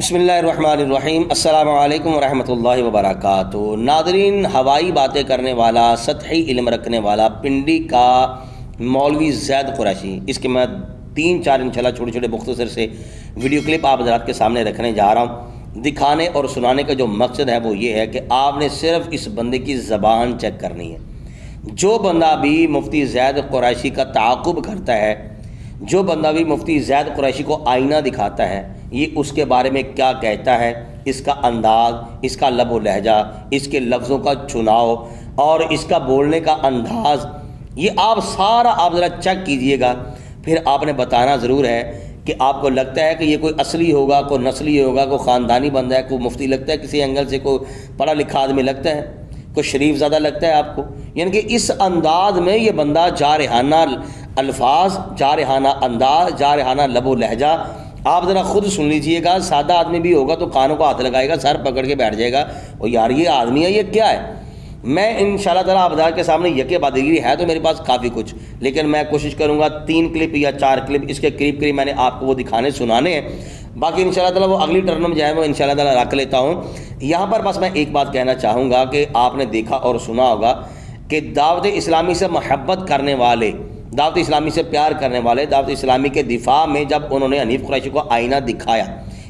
बिस्मिल्लाहिर्रहमानिर्रहीम अस्सलामु अलैकुम वरहमतुल्लाहि वबरकातुहू। नादरीन, हवाई बातें करने वाला, सतही इल्म रखने वाला पिंडी का मौलवी ज़ैद कुरैशी, इसके मैं 3-4 इंशाल्लाह छोटे छोटे मुख्तसर से वीडियो क्लिप आप हज़रात के सामने रखने जा रहा हूँ। दिखाने और सुनाने का जो मकसद है वो ये है कि आपने सिर्फ इस बंदे की ज़बान चेक करनी है। जो बंदा भी मुफ्ती ज़ैद कुरैशी का ताक़ुब करता है, जो बंदा भी मुफ्ती ज़ैद कुरैशी को आईना दिखाता है, ये उसके बारे में क्या कहता है, इसका अंदाज़, इसका लब व लहजा, इसके लफ्ज़ों का चुनाव और इसका बोलने का अंदाज़, ये आप सारा आप ज़रा चेक कीजिएगा। फिर आपने बताना ज़रूर है कि आपको लगता है कि ये कोई असली होगा, कोई नस्ली होगा, कोई ख़ानदानी बंदा है, कोई मुफ्ती लगता है किसी एंगल से, कोई पढ़ा लिखा आदमी लगता है, कोई शरीफ ज़्यादा लगता है आपको। यानी कि इस अंदाज़ में ये बंदा जारहाना अल्फाज, जारहाना अंदाज, जारहाना लब व लहजा, आप ज़रा ख़ुद सुन लीजिएगा। सादा आदमी भी होगा तो कानों को हाथ लगाएगा, सर पकड़ के बैठ जाएगा, और यार ये आदमी है, ये क्या है। मैं इंशाल्लाह ताला आप के सामने यके बादगिरी है तो मेरे पास काफ़ी कुछ, लेकिन मैं कोशिश करूँगा 3 क्लिप या 4 क्लिप इसके करीब करीब मैंने आपको वो दिखाने सुनाने हैं। बाकी इंशाल्लाह ताला वो अगली टर्न में जाए वो इंशाल्लाह ताला रख लेता हूँ। यहाँ पर बस मैं एक बात कहना चाहूँगा कि आपने देखा और सुना होगा कि दावत इस्लामी से महब्बत करने वाले, दावत इस्लामी से प्यार करने वाले, दावत इस्लामी के दिफा में जब उन्होंने हनीफ कुरैशी को आईना दिखाया,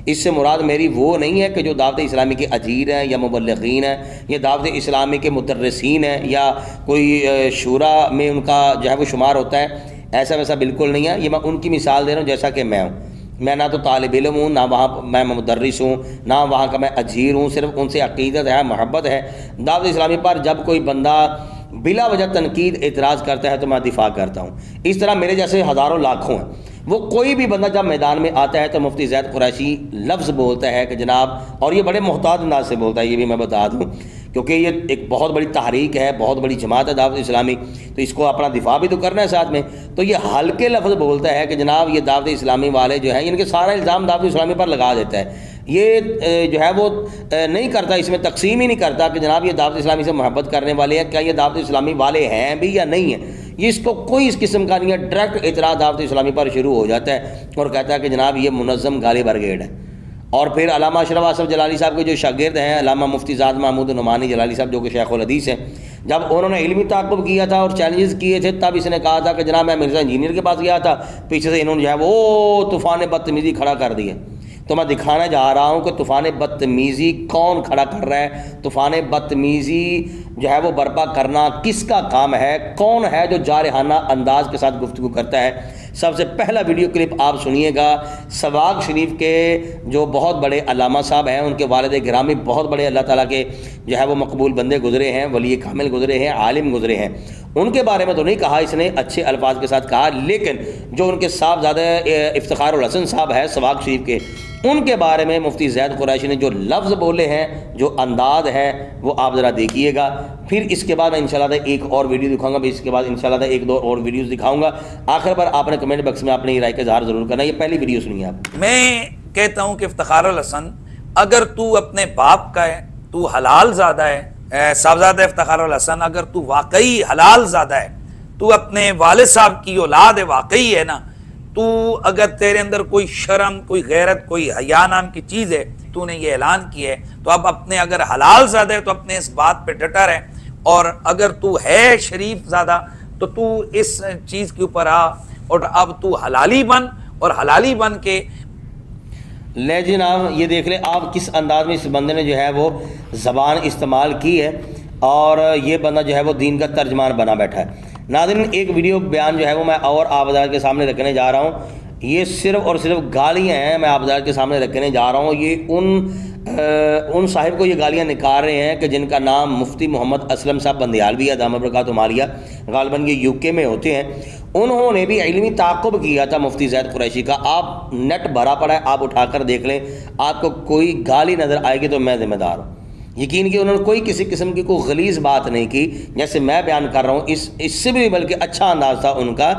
इससे मुराद मेरी वो नहीं है कि जो दावत इस्लामी के अजीर हैं या मुबल्लिगीन हैं, या दावत इस्लामी के मुदर्रिसीन हैं या कोई शूरा में उनका जो है वो शुमार होता है, ऐसा वैसा बिल्कुल नहीं है। ये मैं उनकी मिसाल दे रहा हूँ जैसा कि मैं हूँ। मैं ना तो तालिब इल्म हूँ, ना वहाँ मैं मुदर्रिस हूँ, ना वहाँ का मैं अजीर हूँ। सिर्फ उनसे अक़ीदत है, मोहब्बत है। दावत इस्लामी पर जब कोई बंदा बिला वजह तनकीद एतराज़ करता है तो मैं दिफा करता हूँ। इस तरह मेरे जैसे हज़ारों लाखों हैं। वो कोई भी बंदा जब मैदान में आता है तो मुफ्ती ज़ैद कुरैशी लफ्ज़ बोलता है कि जनाब, और ये बड़े मोहताज अंदाज से बोलता है, ये भी मैं बता दूँ, क्योंकि ये एक बहुत बड़ी तहरीक है, बहुत बड़ी जमात है दावत इस्लामी, तो इसको अपना दिफा भी तो करना है साथ में। तो ये हल्के लफ्ज़ बोलता है कि जनाब ये दावत इस्लामी वाले जो हैं, इनके सारा इल्ज़ाम दावत इस्लामी पर लगा देता है। ये जो है वो नहीं करता, इसमें तकसीम ही नहीं करता कि जनाब ये दावत इस्लामी से मोहब्बत करने वाले हैं, क्या ये दावत इस्लामी वाले हैं भी या नहीं है। ये इसको कोई इस किस्म का नहीं है। डायरेक्ट इतराज़ दावत इस्लामी पर शुरू हो जाता है और कहता है कि जनाब ये मुनज़्ज़म गाली ब्रिगेड है। और फिर अल्लामा अशरफ आसफ़ जलाली साहब के जो शागिर्द हैं, अल्लामा मुफ्ती ज़ाद महमूद नुमानी जलाली साहब, जो कि शेखुल हदीस हैं, जब उन्होंने इल्मी ताक़ुब किया था और चैलेंजेस किए थे, तब इसने कहा था कि जनाब मैं मिर्ज़ा इंजीनियर के पास गया था, पीछे से इन्होंने जो है वो तूफ़ान बदतमीज़ी खड़ा कर दिया। तो मैं दिखाना जा रहा हूँ कि तूफ़ान बदतमीज़ी कौन खड़ा कर रहा है, तूफ़ान बदतमीज़ी जो है वो बर्पा करना किसका काम है, कौन है जो जारहाना अंदाज के साथ गुफ्तगू करता है। सबसे पहला वीडियो क्लिप आप सुनिएगा। सवाग शरीफ के जो बहुत बड़े अल्लामा साहब हैं, उनके वालिद गिरामी बहुत बड़े अल्लाह ताला के जो है वो मकबूल बंदे गुजरे हैं, वली कामिल गुजरे हैं, आलिम गुजरे हैं। उनके बारे में तो नहीं कहा इसने, अच्छे अल्फाज के साथ कहा, लेकिन जो उनके साहबज़ादे इफ्तिखारुल हसन साहब है सवाग शरीफ के, उनके बारे में मुफ्ती ज़ैद कुरैशी ने जो लफ्ज़ बोले हैं, जो अंदाज़ है, वो आप ज़रा देखिएगा। फिर इसके बाद मैं इंशाल्लाह एक और वीडियो दिखाऊंगा, फिर इसके बाद इंशाल्लाह 1-2 और वीडियोस दिखाऊंगा। आखिर पर आपने कमेंट बॉक्स में अपनी राय का इज़हार ज़रूर करना। ये पहली वीडियो सुनिए आप। मैं कहता हूँ कि इफ्तिखारुल हसन, अगर तू अपने बाप का है, तू हलाल ज़्यादा है, साहबज़ादा इफ्तिखारुल हसन, अगर तू वाकई हलाल ज़्यादा है, तू अपने वालिद साहब की औलाद है, वाकई है ना, तू अगर तेरे अंदर कोई शर्म, कोई गैरत, कोई हया नाम की चीज़ है, तूने ये ऐलान किया है, तो अब अपने अगर हलाल ज़्यादा है तो अपने इस बात पे डटा रहे, और अगर तू है शरीफ ज़्यादा तो तू इस चीज़ के ऊपर आ और अब तू हलाली बन, और हलाली बन के ले जनाब, ये देख ले आप किस अंदाज में इस बंदे ने जो है वो ज़बान इस्तेमाल की है, और ये बंदा जो है वो दीन का तर्जमान बना बैठा है। नाज़रीन, एक वीडियो बयान जो है वो मैं और आप के सामने रखने जा रहा हूँ। ये सिर्फ़ और सिर्फ गालियाँ हैं, मैं आप के सामने रखने जा रहा हूँ। ये उन साहिब को ये गालियाँ निकाल रहे हैं कि जिनका नाम मुफ्ती मोहम्मद असलम साहब बंदियालवी दामद बरकातुहू मालिया, गालिबन ये यूके में होते हैं। उन्होंने भी इल्मी ताक़ुब किया था मुफ्ती ज़ैद कुरैशी का। आप नेट भरा पड़ा है, आप उठाकर देख लें, आपको कोई गाली नज़र आएगी तो मैं ज़िम्मेदार हूँ। यकीन कि उन्होंने कोई किसी किस्म की कोई गलीज़ बात नहीं की जैसे मैं बयान कर रहा हूँ, इससे भी बल्कि अच्छा अंदाज़ था उनका।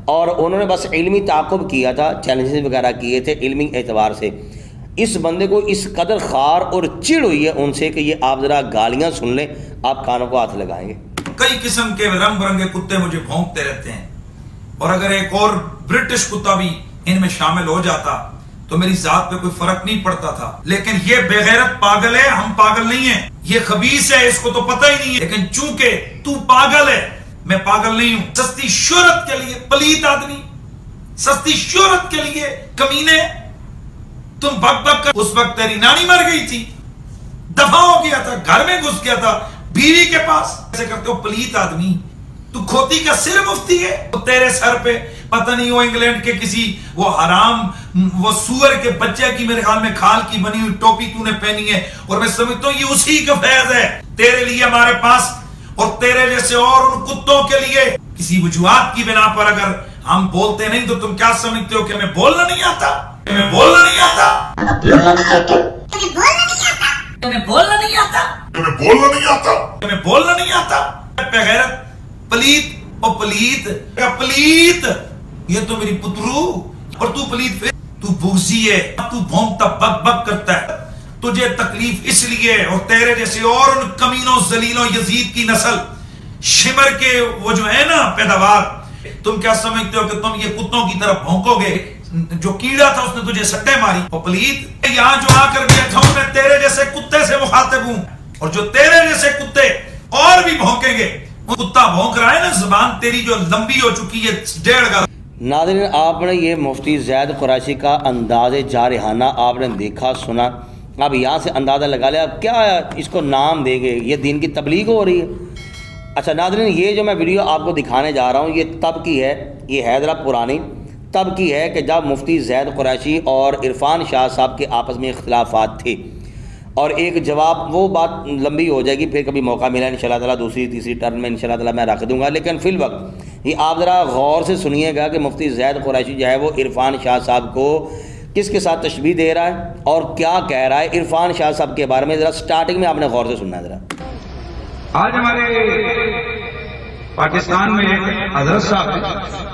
और उन्होंने बस इल्मी ताक़ुब किया था, चैलेंजेस वगैरह किए थे इल्मी एतबार से। इस बंदे को इस कदर खार और चिढ़ हुई है उनसे कि ये आप ज़रा गालियाँ सुन लें, आप कानों को हाथ लगाएंगे। कई किस्म के रंग बिरंगे कुत्ते मुझे भौंकते रहते हैं, और अगर एक और ब्रिटिश कुत्ता भी इनमें शामिल हो जाता तो मेरी जात पे कोई फर्क नहीं पड़ता था। लेकिन ये बेगैरत पागल है, हम पागल नहीं है। ये खबीस है, इसको तो पता ही नहीं है। लेकिन चूंकि तू पागल है, मैं पागल नहीं हूं। सस्ती शोहरत के लिए पलीत आदमी, सस्ती शोहरत के लिए कमीने, तुम भग भग कर। उस वक्त तेरी नानी मर गई थी, दफा हो गया था, घर में घुस गया था बीवी के पास। ऐसे करते हो पलीत आदमी। तू खोती का सिर मुफ्ती है, तो तेरे सर पे पता नहीं वो इंग्लैंड के किसी वो हराम वो सुअर के बच्चे की मेरे ख्याल में खाल की बनी हुई टोपी तूने पहनी है। और मैं समझता हूं ये उसी का फैज है तेरे लिए हमारे पास, और तेरे जैसे और उन कुत्तों के लिए। किसी वजूहात की बिना पर अगर हम बोलते नहीं तो तुम क्या समझते हो कि हमें बोलना नहीं आता? हमें बोलना नहीं आता, तुम्हें बोलना नहीं आता, तुम्हें बोलना नहीं आता, तुम्हें बोलना नहीं आता। बेगैरत पलीत और पलीत क्या पलीत, ये तो मेरी पुतरू। और तू पलीत फिर तू बुग़्ज़ी है, तू भौंकता बक बक करता है। तुझे तकलीफ इसलिए, और तेरे जैसे और उन कमीनों जलीलों यजीद की नस्ल शिमर के वो जो है ना पैदावार, तुम क्या समझते हो कि तुम ये कुत्तों की तरफ भौंकोगे? जो कीड़ा था उसने तुझे सट्टे मारी। और पलीत यहां जो आकर बैठा हूं मैं तेरे जैसे कुत्ते से मुखातिब हूं, और जो तेरे जैसे कुत्ते और भी भौंकेंगे। कुत्ता भौंक रहा है ना, जुबान तेरी जो लंबी हो चुकी है 1.5 गज। नाज़रीन, आपने ये मुफ्ती ज़ैद कुरैशी का अंदाज़ जारहाना आपने देखा सुना। अब यहाँ से अंदाज़ा लगा लिया अब क्या इसको नाम देंगे, ये दीन की तबलीग हो रही है। अच्छा नाज़रीन, ये जो मैं वीडियो आपको दिखाने जा रहा हूँ ये तब की है, ये है ज़रा पुरानी, तब की है कि जब मुफ्ती ज़ैद कुरैशी और इरफान शाह साहब के आपस में इख्तिलाफात थे। और एक जवाब, वो बात लंबी हो जाएगी, फिर कभी मौका मिला इंशाल्लाह ताला दूसरी तीसरी टर्न में इंशाल्लाह ताला मैं रख दूंगा। लेकिन फिल वक्त ये आप ज़रा गौर से सुनिएगा कि मुफ्ती ज़ैद कुरैशी जो है वो इरफान शाह साहब को किसके साथ तशबीह दे रहा है और क्या कह रहा है इरफान शाह साहब के बारे में। ज़रा स्टार्टिंग में आपने गौर से सुनना है। ज़रा आज हमारे पाकिस्तान में हजरत साहब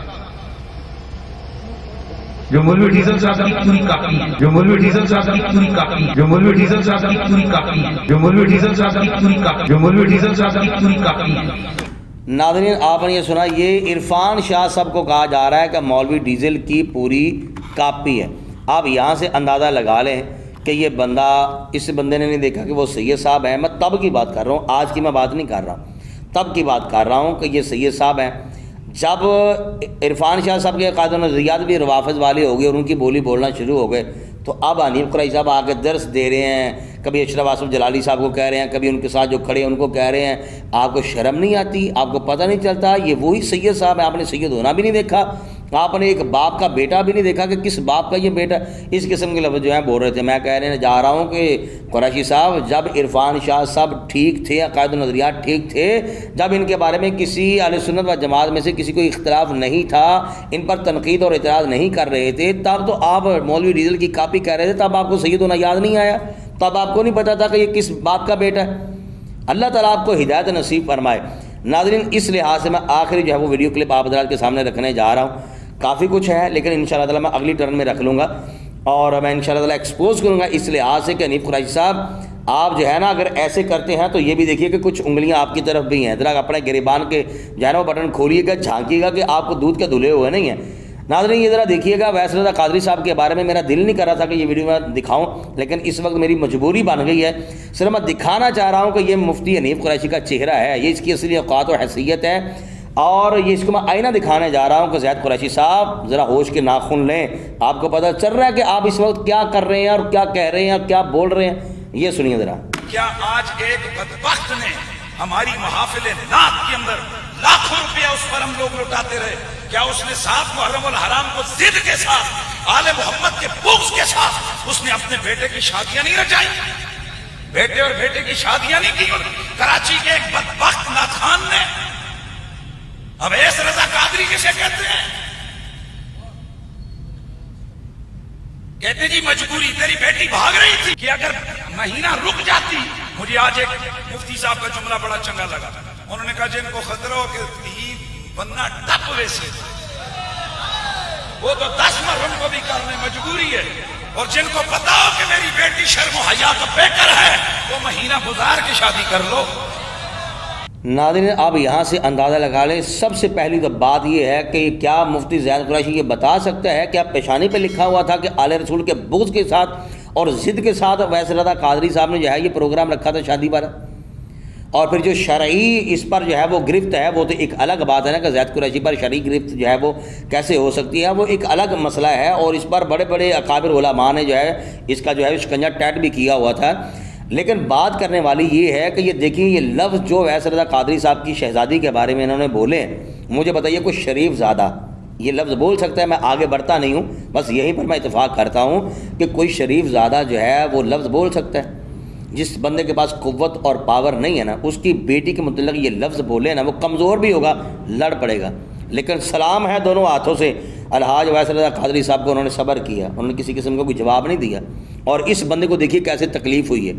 जो मौलवी डीजल साहब की पूरी कापी है, जो मौलवी डीजल साहब की पूरी कापी है, जो मौलवी डीजल साहब की पूरी कापी है, जो मौलवी डीजल साहब की पूरी कापी, जो मौलवी डीजल साहब की पूरी कापी है। नाज़रीन, आपने ये सुना, ये इरफान शाह साहब को कहा जा रहा है कि मौलवी डीजल की पूरी कापी है। आप यहाँ से अंदाज़ा लगा लें कि ये बंदा, इस बंदे ने नहीं देखा कि वो सैयद साहब हैं। मैं तब की बात कर रहा हूँ, आज की मैं बात नहीं कर रहा, तब की बात कर रहा हूँ कि ये सैयद साहब हैं। जब इरफान शाह साहब के कायदे नज़रियात भी रवाफ़िज़ वाले हो गए और उनकी बोली बोलना शुरू हो गए, तो अब हनीफ कुरैशी साहब आके दर्स दे रहे हैं, कभी अशरफ आसिफ जलाली साहब को कह रहे हैं, कभी उनके साथ जो खड़े हैं उनको कह रहे हैं आपको शर्म नहीं आती, आपको पता नहीं चलता ये वही सैयद साहब है, आपने सैयद होना भी नहीं देखा, आपने एक बाप का बेटा भी नहीं देखा कि किस बाप का ये बेटा। इस किस्म के लफ्ज़ जो है बोल रहे थे। मैं कहने जा रहा हूँ कि कुरैशी साहब, जब इरफान शाह साहब ठीक थे, अक़ायद नज़रियात ठीक थे, जब इनके बारे में किसी अहले सुन्नत व जमात में से किसी को इख्तिलाफ नहीं था, इन पर तनकीद और इतराज़ नहीं कर रहे थे, तब तो आप मौलवी डीजल की कापी कह रहे थे, तब आपको सैयद होना याद नहीं आया, तब आपको नहीं पता था कि ये किस बाप का बेटा है। अल्लाह ताला आपको हिदायत नसीब फरमाए। नाज़रीन, इस लिहाज से मैं आखिरी जो है वो वीडियो क्लिप आप हज़रात के सामने रखने जा रहा हूँ। काफ़ी कुछ है लेकिन इंशाअल्लाह ताला मैं अगली टर्न में रख लूँगा और मैं इंशाअल्लाह ताला एक्सपोज करूँगा इस लिहाज से कि हनीफ कुरैशी साहब आप जो है ना, अगर ऐसे करते हैं तो ये भी देखिए कि कुछ उंगलियां आपकी तरफ भी हैं। ज़रा अपने गिरबान के जो है ना वो बटन खोलिएगा, झांकिएगा कि आपको दूध के धुले हुए नहीं हैं। नाज़रीन, ये ज़रा देखिएगा। वैसे रज़ा कादरी साहब के बारे में मेरा दिल नहीं कर रहा था कि ये वीडियो मैं दिखाऊं, लेकिन इस वक्त मेरी मजबूरी बन गई है। सिर्फ मैं दिखाना चाह रहा हूँ कि ये मुफ्ती हनीफ कुरैशी का चेहरा है, ये इसकी असली औकात और हैसियत है, और ये इसको मैं आईना दिखाने जा रहा हूँ कि ज़ैद कुरैशी साहब ज़रा होश के नाखून लें। आपको पता चल रहा है कि आप इस वक्त क्या कर रहे हैं और क्या कह रहे हैं और क्या बोल रहे हैं, ये सुनिए ज़रा। क्या आज एक बदबख्त ने हमारी महफिल नात के अंदर लाखों रुपया उस पर हम लोग लुटाते रहे? क्या उसने 7 मुहर्रम और हराम को जिद के साथ, आले मोहम्मद के बुग़्ज़ के साथ उसने अपने बेटे की शादियां नहीं रचाई? बेटे और बेटे की शादियां नहीं की। कराची के एक बदबख्त नाखान ने, अवैस रज़ा कादरी जिसे कहते हैं, कहते जी मजबूरी, तेरी बेटी भाग रही थी कि अगर महीना रुक जाती। मुझे आज एक मुफ्ती साहब का जुमला बड़ा चंगा लगा। उन्होंने कहा जिनको खतरा हो कि बनना टप वैसे, वो तो 10 मुहर्रम को भी करने मजबूरी है, और जिनको पता हो कि मेरी बेटी शर्म हया का बेकर है, वो महीना गुजार के शादी कर लो। नाज़रीन आप यहाँ से अंदाज़ा लगा लें, सबसे पहली तो बात यह है कि क्या मुफ्ती ज़ैद कुरैशी ये बता सकता है कि पेशानी पे लिखा हुआ था कि आले रसूल के बुग़्ज़ के साथ और ज़िद के साथ वैस रज़ा कादरी साहब ने जो है ये प्रोग्राम रखा था शादी पर। और फिर जो शरई इस पर जो है वो गिरफ्त है, वो तो एक अलग बात है ना कि ज़ैद कुरैशी पर शरई गिरफ्त जो है वो कैसे हो सकती है, वो एक अलग मसला है। और इस पर बड़े बड़े अकाबिर उलमा ने जो है इसका जो है शिकंजा टैट भी किया हुआ था। लेकिन बात करने वाली ये है कि ये देखिए ये लफ्ज़ जो वैस रज़ा कादरी साहब की शहज़ादी के बारे में इन्होंने बोले, मुझे बताइए कोई शरीफ ज़्यादा ये लफ्ज़ बोल सकता है? मैं आगे बढ़ता नहीं हूँ, बस यहीं पर मैं इत्तेफाक करता हूँ कि कोई शरीफ ज़्यादा जो है वो लफ्ज़ बोल सकता है। जिस बंदे के पास क़ुव्वत और पावर नहीं है ना, उसकी बेटी के मुतल्लिक़ ये लफ्ज़ बोले ना, वो कमज़ोर भी होगा, लड़ पड़ेगा। लेकिन सलाम है दोनों हाथों से अलहाज वैस रज़ा कादरी साहब को, उन्होंने सब्र किया, उन्होंने किसी किस्म का कोई जवाब नहीं दिया। और इस बंदे को देखिए कैसे तकलीफ़ हुई है।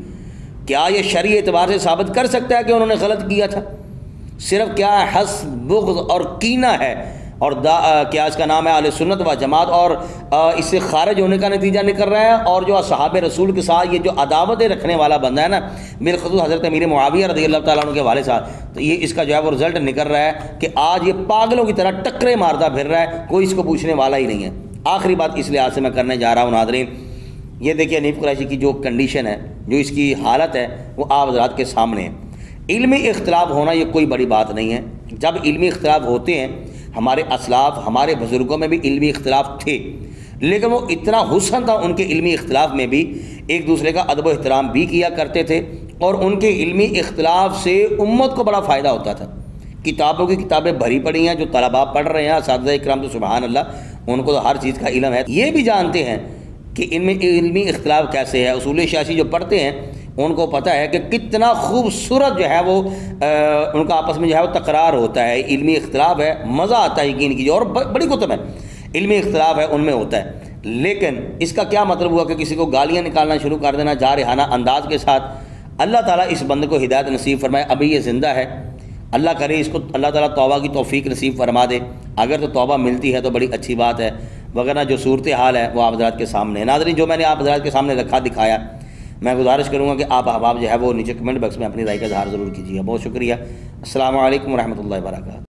क्या ये शरई एतबार से साबित कर सकता है कि उन्होंने गलत किया था? सिर्फ क्या हस बुग़्ज़ और कीना है और क्या इसका नाम है अहले सुन्नत व जमात, और इससे खारिज होने का नतीजा निकल रहा है। और जो असहाब रसूल के साथ ये जो अदावतें रखने वाला बंदा है ना, बिलखुसूस हज़रत अमीर मुआविया रज़ियल्लाहु ताला अन्हु के वाले साथ, तो ये इसका जो है वो रिज़ल्ट निकल रहा है कि आज ये पागलों की तरह टक्करे मारता फिर रहा है, कोई इसको पूछने वाला ही नहीं है। आखिरी बात इस लिहाज से मैं करने जा रहा हूँ नाज़रीन, ये देखिए हनीफ कुरैशी की जो कंडीशन है, जो इसकी हालत है, वो आप हज़रात के सामने है। इल्मी इख्तिलाफ होना ये कोई बड़ी बात नहीं है। जब इल्मी इख्तिलाफ होते हैं, हमारे असलाफ हमारे बुज़ुर्गों में भी इल्मी इख्तिलाफ थे, लेकिन वो इतना हुस्न था उनके इल्मी इख्तिलाफ में भी, एक दूसरे का अदब व एहतराम भी किया करते थे। और उनके इल्मी इख्तिलाफ से उम्मत को बड़ा फ़ायदा होता था। किताबों की किताबें भरी पड़ी हैं, जो तलबा पढ़ रहे हैं, असातिज़ा इकराम तो सुबहान अल्लाह, उनको तो हर चीज़ का इल्म है, ये भी जानते हैं कि इनमें इल्मी इख्तिलाफ कैसे है। उसूल शासी जो पढ़ते हैं उनको पता है कि कितना खूबसूरत जो है वो उनका आपस में जो है वो तकरार होता है। इल्मी इख्तिलाफ है, मज़ा आता है यकीन कीजिए, और बड़ी कुतुब है इल्मी इख्तिलाफ है, उनमें होता है। लेकिन इसका क्या मतलब हुआ कि किसी को गालियाँ निकालना शुरू कर देना जारहाना अंदाज के साथ। अल्लाह ताला इस बंदे को हिदायत नसीब फरमाए। अभी ये ज़िंदा है, अल्लाह करे इसको अल्लाह ताला तौबा की तौफीक नसीब फरमा दे। अगर तो तौबा मिलती है तो बड़ी अच्छी बात है, वगरना जो सूरत हाल है वो आप हज़रात के सामने है। नाज़रीन जो मैंने आप हज़रात के सामने रखा दिखाया, मैं गुजारिश करूँगा कि आप अहबाब जो है वो नीचे कमेंट बॉक्स में अपनी राय का इज़हार ज़रूर कीजिए। बहुत शुक्रिया। अस्सलामु अलैकुम व रहमतुल्लाहि व बरकातहू।